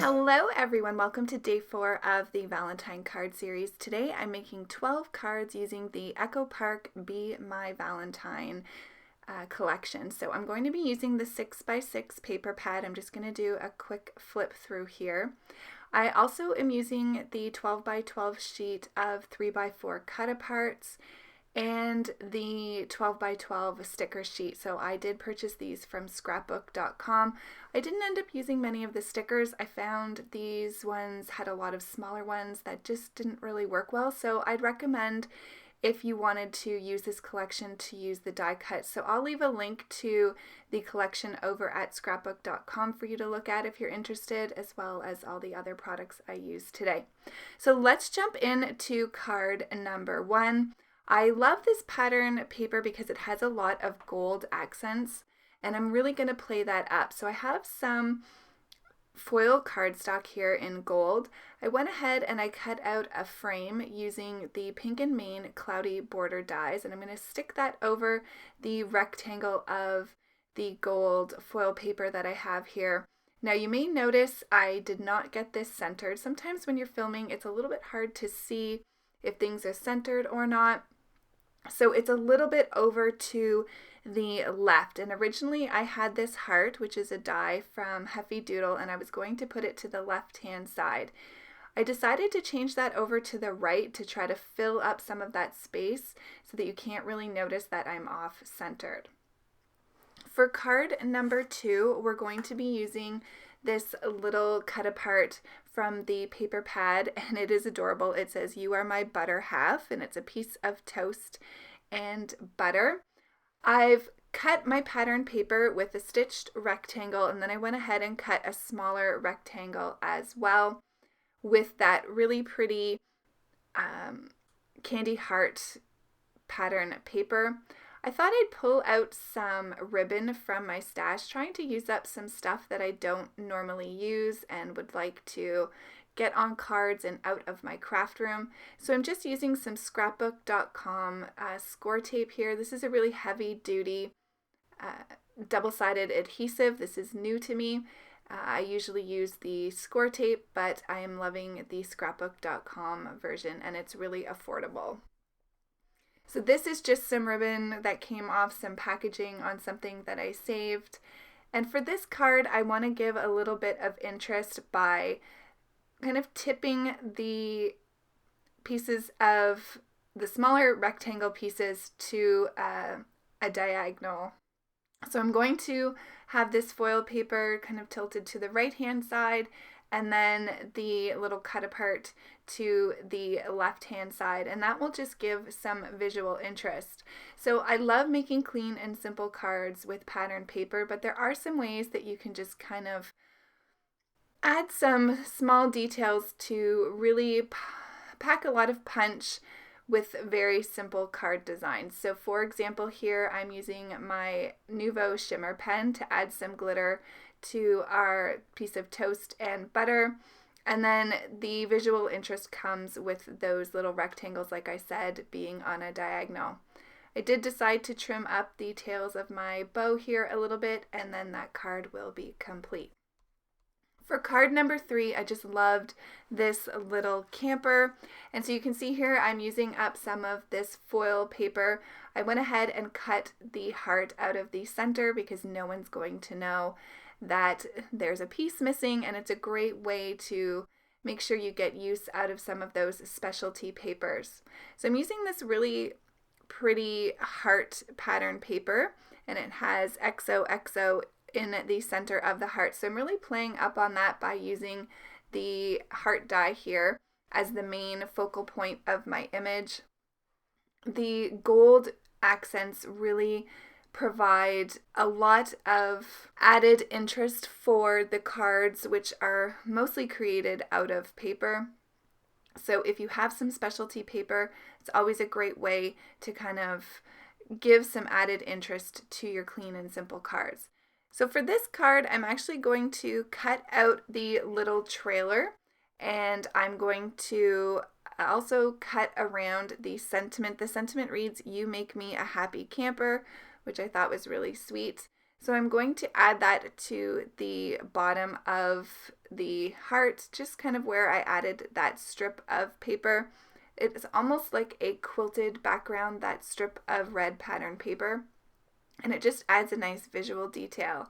Hello everyone, welcome to day 4 of the Valentine Card Series. Today I'm making 12 cards using the Echo Park Be My Valentine collection. So I'm going to be using the 6x6 paper pad. I'm just going to do a quick flip through here. I also am using the 12x12 sheet of 3x4 cut aparts and the 12x12 sticker sheet. So I did purchase these from scrapbook.com. I didn't end up using many of the stickers. I found these ones had a lot of smaller ones that just didn't really work well. So I'd recommend, if you wanted to use this collection, to use the die cut. So I'll leave a link to the collection over at scrapbook.com for you to look at if you're interested, as well as all the other products I used today. So let's jump into card number 1. I love this pattern paper because it has a lot of gold accents, and I'm really going to play that up. So I have some foil cardstock here in gold. I went ahead and I cut out a frame using the Pink and Main Cloudy Border dies, and I'm going to stick that over the rectangle of the gold foil paper that I have here. Now you may notice I did not get this centered. Sometimes when you're filming, it's a little bit hard to see if things are centered or not. So it's a little bit over to the left, and originally I had this heart, which is a die from Heffy Doodle, and I was going to put it to the left hand side. I decided to change that over to the right to try to fill up some of that space so that you can't really notice that I'm off centered. For card number 2, we're going to be using this little cut apart from the paper pad, and it is adorable. It says, "You are my butter half," and it's a piece of toast and butter. I've cut my pattern paper with a stitched rectangle, and then I went ahead and cut a smaller rectangle as well with that really pretty candy heart pattern paper. I thought I'd pull out some ribbon from my stash, trying to use up some stuff that I don't normally use and would like to get on cards and out of my craft room. So I'm just using some scrapbook.com score tape here. This is a really heavy duty double-sided adhesive. This is new to me. I usually use the score tape, but I am loving the scrapbook.com version, and it's really affordable. So this is just some ribbon that came off some packaging on something that I saved. And for this card, I want to give a little bit of interest by kind of tipping the pieces of the smaller rectangle pieces to a diagonal. So I'm going to have this foil paper kind of tilted to the right hand side, and then the little cut apart to the left hand side, and that will just give some visual interest. So I love making clean and simple cards with pattern paper, but there are some ways that you can just kind of add some small details to really pack a lot of punch with very simple card designs. So for example, here I'm using my Nuvo shimmer pen to add some glitter to our piece of toast and butter, and then the visual interest comes with those little rectangles, like I said, being on a diagonal. I did decide to trim up the tails of my bow here a little bit, and then that card will be complete. For card number 3, I just loved this little camper, and so you can see here I'm using up some of this foil paper. I went ahead and cut the heart out of the center because no one's going to know that there's a piece missing, and it's a great way to make sure you get use out of some of those specialty papers. So I'm using this really pretty heart pattern paper, and it has XOXO in the center of the heart. So I'm really playing up on that by using the heart die here as the main focal point of my image. The gold accents really provide a lot of added interest for the cards, which are mostly created out of paper. So if you have some specialty paper, it's always a great way to kind of give some added interest to your clean and simple cards. So for this card, I'm actually going to cut out the little trailer, and I'm going to also cut around the sentiment. The sentiment reads, "You make me a happy camper," which I thought was really sweet. So I'm going to add that to the bottom of the heart, just kind of where I added that strip of paper. It's almost like a quilted background, that strip of red pattern paper, and it just adds a nice visual detail.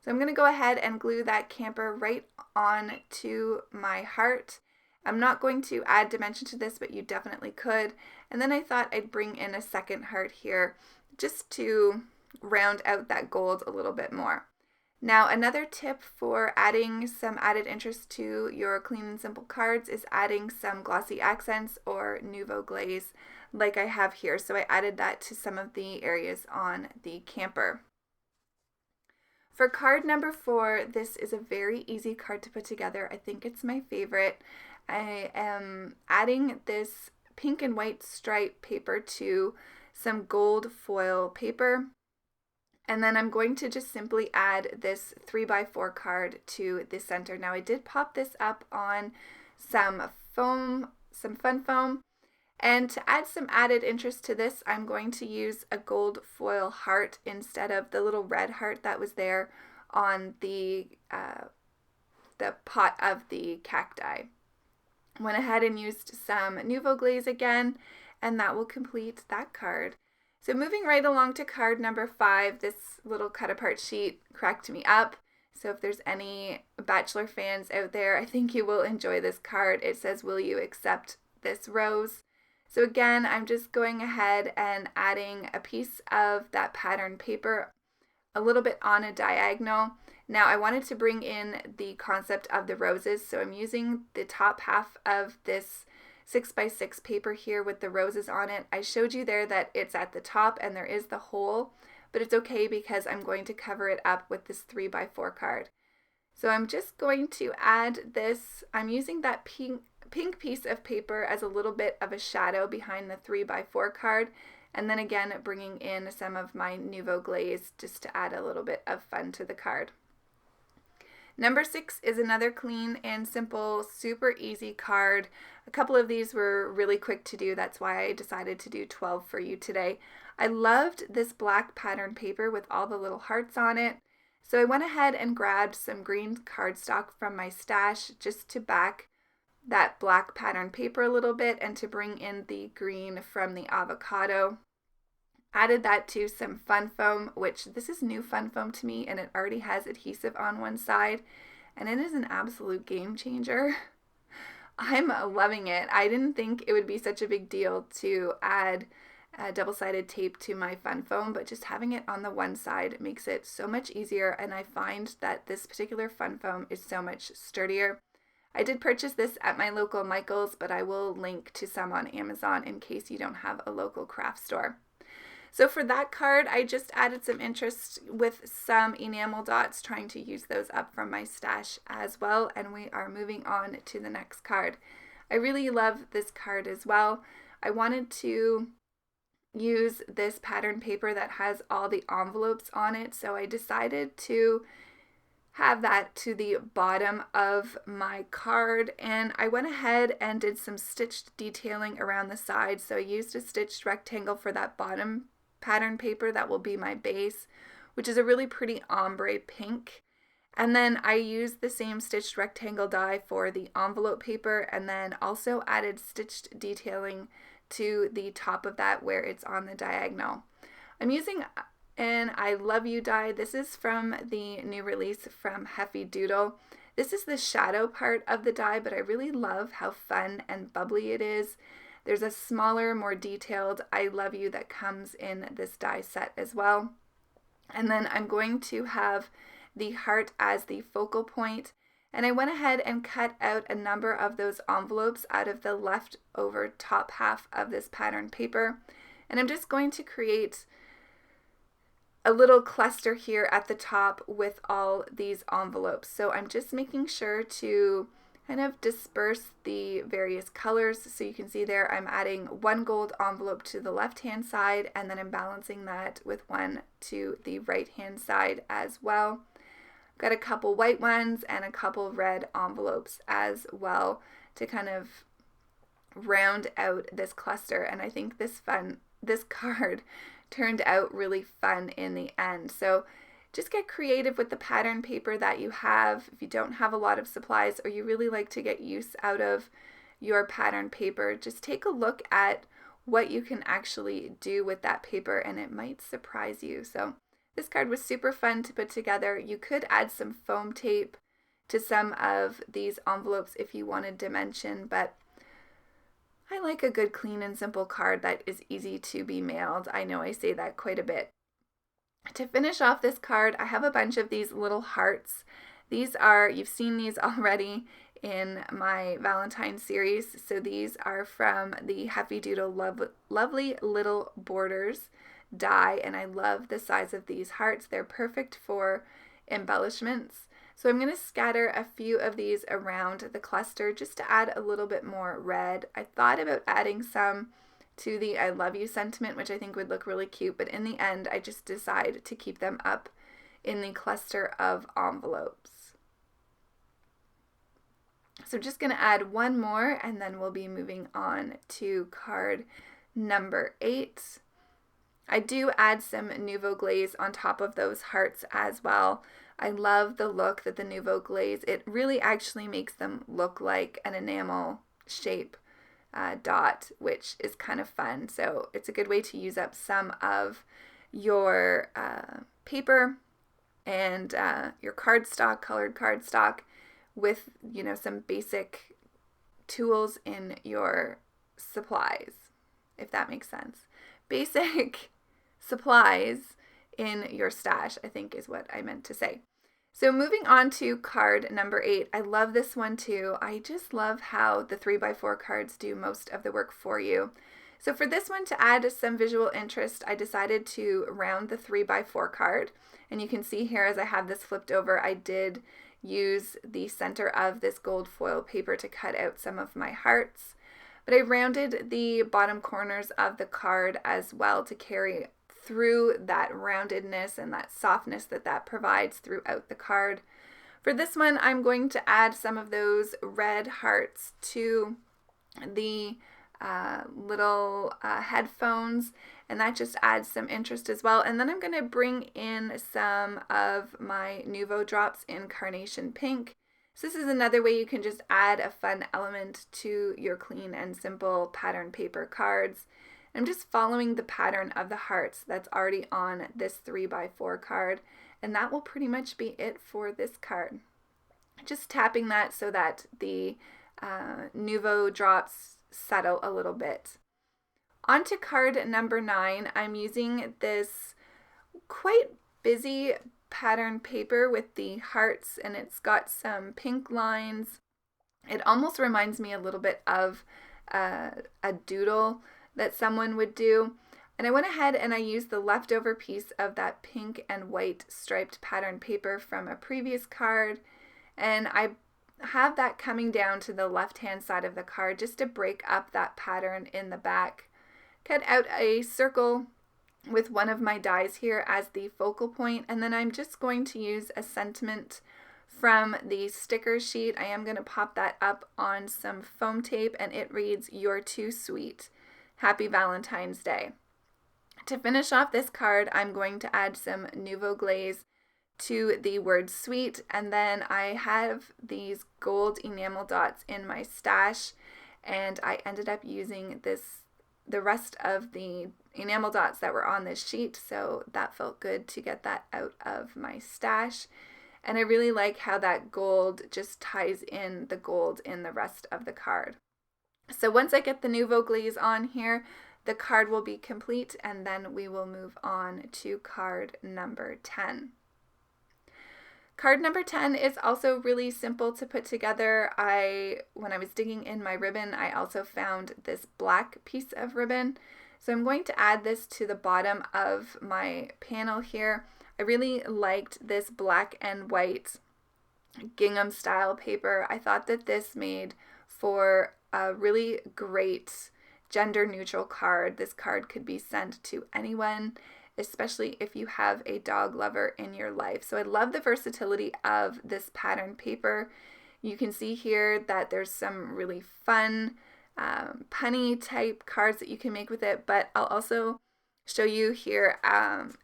So I'm going to go ahead and glue that camper right on to my heart. I'm not going to add dimension to this, but you definitely could. And then I thought I'd bring in a second heart here just to round out that gold a little bit more. Now, another tip for adding some added interest to your clean and simple cards is adding some glossy accents or nouveau glaze like I have here. So I added that to some of the areas on the camper. For card number 4, this is a very easy card to put together. I think it's my favorite. I am adding this pink and white stripe paper to some gold foil paper. And then I'm going to just simply add this 3x4 card to the center. Now I did pop this up on some foam, some fun foam. And to add some added interest to this, I'm going to use a gold foil heart instead of the little red heart that was there on the pot of the cacti. Went ahead and used some nouveau glaze again, and that will complete that card. So moving right along to card number 5, this little cut apart sheet cracked me up. So if there's any Bachelor fans out there, I think you will enjoy this card. It says, "Will you accept this rose?" So again, I'm just going ahead and adding a piece of that pattern paper a little bit on a diagonal. Now I wanted to bring in the concept of the roses, so I'm using the top half of this 6x6 paper here with the roses on it. I showed you there that it's at the top and there is the hole, but it's okay because I'm going to cover it up with this 3x4 card. So I'm just going to add this. I'm using that pink piece of paper as a little bit of a shadow behind the 3x4 card, and then again bringing in some of my nouveau glaze just to add a little bit of fun to the card. Number 6 is another clean and simple, super easy card. A couple of these were really quick to do. That's why I decided to do 12 for you today. I loved this black pattern paper with all the little hearts on it. So I went ahead and grabbed some green cardstock from my stash just to back that black pattern paper a little bit and to bring in the green from the avocado. Added that to some fun foam, which this is new fun foam to me, and it already has adhesive on one side, and it is an absolute game changer. I'm loving it. I didn't think it would be such a big deal to add double-sided tape to my fun foam, but just having it on the one side makes it so much easier, and I find that this particular fun foam is so much sturdier. I did purchase this at my local Michael's, but I will link to some on Amazon in case you don't have a local craft store. So for that card, I just added some interest with some enamel dots, trying to use those up from my stash as well, and we are moving on to the next card. I really love this card as well. I wanted to use this pattern paper that has all the envelopes on it, so I decided to have that to the bottom of my card, and I went ahead and did some stitched detailing around the side. So I used a stitched rectangle for that bottom pattern paper that will be my base, which is a really pretty ombre pink. And then I used the same stitched rectangle die for the envelope paper, and then also added stitched detailing to the top of that where it's on the diagonal. I'm using an I Love You die. This is from the new release from Heffy Doodle. This is the shadow part of the die, but I really love how fun and bubbly it is. There's a smaller, more detailed I Love You that comes in this die set as well. And then I'm going to have the heart as the focal point. And I went ahead and cut out a number of those envelopes out of the leftover top half of this pattern paper. And I'm just going to create a little cluster here at the top with all these envelopes. So I'm just making sure to kind of disperse the various colors. So you can see there I'm adding one gold envelope to the left hand side, and then I'm balancing that with one to the right hand side as well. Got a couple white ones and a couple red envelopes as well to kind of round out this cluster, and I think this card turned out really fun in the end. So just get creative with the pattern paper that you have. If you don't have a lot of supplies or you really like to get use out of your pattern paper, just take a look at what you can actually do with that paper and it might surprise you. So this card was super fun to put together. You could add some foam tape to some of these envelopes if you wanted dimension, but I like a good clean and simple card that is easy to be mailed. I know I say that quite a bit. To finish off this card, I have a bunch of these little hearts. These are, you've seen these already in my Valentine series. So these are from the Heffy Doodle Lovely Little Borders die, and I love the size of these hearts. They're perfect for embellishments. So I'm going to scatter a few of these around the cluster just to add a little bit more red. I thought about adding some to the I love you sentiment, which I think would look really cute, but in the end I just decided to keep them up in the cluster of envelopes. So just going to add one more and then we'll be moving on to card number 8. I do add some Nouveau Glaze on top of those hearts as well. I love the look that the Nouveau Glaze, it really actually makes them look like an enamel shape dot, which is kind of fun. So it's a good way to use up some of your paper and your cardstock, colored cardstock, with, you know, some basic tools in your supplies, if that makes sense. Basic supplies in your stash, I think is what I meant to say. So moving on to card number 8. I love this one too. I just love how the 3x4 cards do most of the work for you. So for this one, to add some visual interest, I decided to round the 3x4 card. And you can see here as I have this flipped over, I did use the center of this gold foil paper to cut out some of my hearts. But I rounded the bottom corners of the card as well to carry through that roundedness and that softness that provides throughout the card. For this one, I'm going to add some of those red hearts to the little headphones, and that just adds some interest as well. And then I'm going to bring in some of my Nouveau drops in Carnation Pink. So this is another way you can just add a fun element to your clean and simple pattern paper cards. I'm just following the pattern of the hearts that's already on this 3x4 card, and that will pretty much be it for this card. Just tapping that so that the Nouveau drops settle a little bit. On to card number 9. I'm using this quite busy pattern paper with the hearts, and it's got some pink lines. It almost reminds me a little bit of a doodle that someone would do. And I went ahead and I used the leftover piece of that pink and white striped pattern paper from a previous card, and I have that coming down to the left hand side of the card just to break up that pattern in the back. Cut out a circle with one of my dies here as the focal point, and then I'm just going to use a sentiment from the sticker sheet. I am going to pop that up on some foam tape, and it reads, "You're too sweet. Happy Valentine's Day." To finish off this card, I'm going to add some Nouveau Glaze to the word sweet, and then I have these gold enamel dots in my stash, and I ended up using the rest of the enamel dots that were on this sheet, so that felt good to get that out of my stash. And I really like how that gold just ties in the gold in the rest of the card. So once I get the Nouveau Glaze on here, the card will be complete, and then we will move on to card number 10. Card number 10 is also really simple to put together. When I was digging in my ribbon, I also found this black piece of ribbon. So I'm going to add this to the bottom of my panel here. I really liked this black and white gingham style paper. I thought that this made for a really great gender neutral card. This card could be sent to anyone, especially if you have a dog lover in your life. So I love the versatility of this pattern paper. You can see here that there's some really fun punny type cards that you can make with it, but I'll also show you here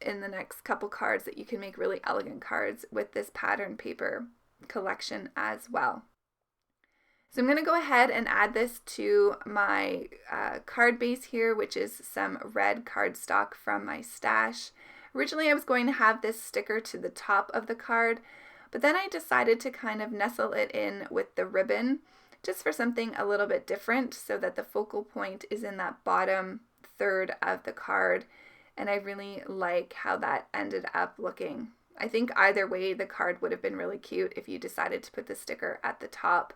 in the next couple cards that you can make really elegant cards with this pattern paper collection as well. So I'm going to go ahead and add this to my card base here, which is some red cardstock from my stash. Originally I was going to have this sticker to the top of the card, but then I decided to kind of nestle it in with the ribbon just for something a little bit different so that the focal point is in that bottom third of the card, and I really like how that ended up looking. I think either way the card would have been really cute if you decided to put the sticker at the top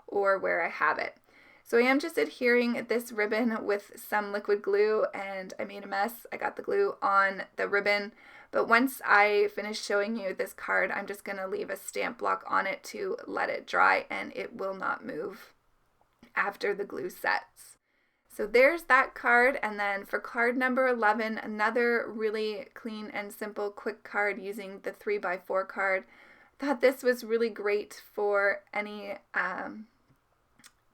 or where I have it. So I am just adhering this ribbon with some liquid glue, and I made a mess. I got the glue on the ribbon, but once I finish showing you this card, I'm just going to leave a stamp block on it to let it dry, and it will not move after the glue sets. So there's that card, and then for card number 11, another really clean and simple quick card using the 3x4 card. Thought this was really great for any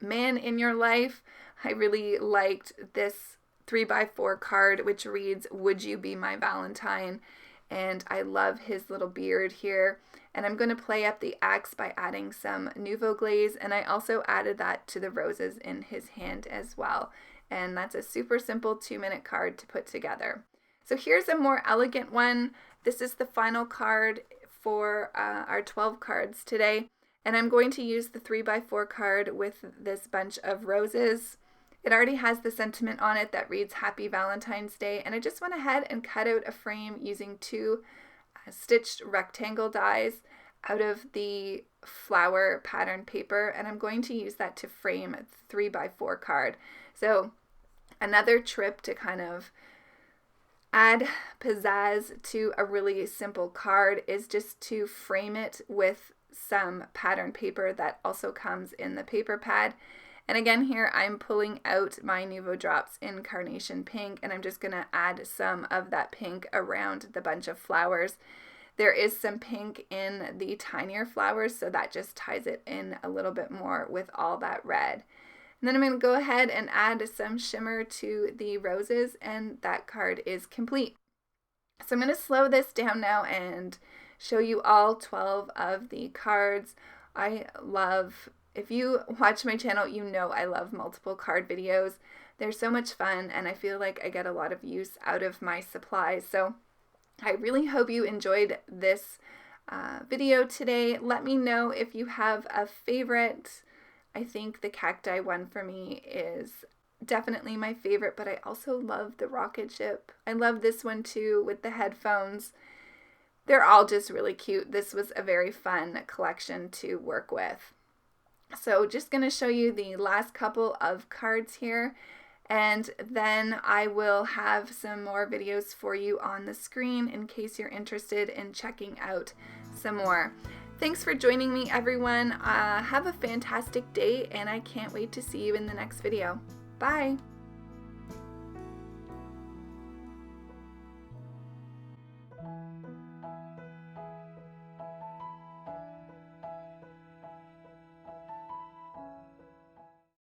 man in your life. I really liked this 3x4 card, which reads, "Would you be my Valentine?" And I love his little beard here. And I'm going to play up the axe by adding some Nouveau Glaze, and I also added that to the roses in his hand as well. And that's a super simple 2-minute card to put together. So here's a more elegant one. This is the final card for our 12 cards today. And I'm going to use the 3x4 card with this bunch of roses. It already has the sentiment on it that reads Happy Valentine's Day, and I just went ahead and cut out a frame using 2 stitched rectangle dies out of the flower pattern paper, and I'm going to use that to frame a 3x4 card. So another trip to kind of add pizzazz to a really simple card is just to frame it with some pattern paper that also comes in the paper pad. And again here I'm pulling out my Nouveau Drops in Carnation Pink, and I'm just going to add some of that pink around the bunch of flowers. There is some pink in the tinier flowers, so that just ties it in a little bit more with all that red. And then I'm going to go ahead and add some shimmer to the roses, and that card is complete. So I'm going to slow this down now and show you all 12 of the cards. If you watch my channel, you know I love multiple card videos. They're so much fun, and I feel like I get a lot of use out of my supplies. So I really hope you enjoyed this video today. Let me know if you have a favorite. I think the cacti one for me is definitely my favorite, but I also love the rocket ship. I love this one too with the headphones. They're all just really cute. This was a very fun collection to work with. So just going to show you the last couple of cards here, and then I will have some more videos for you on the screen in case you're interested in checking out some more. Thanks for joining me, everyone. Have a fantastic day, and I can't wait to see you in the next video. Bye!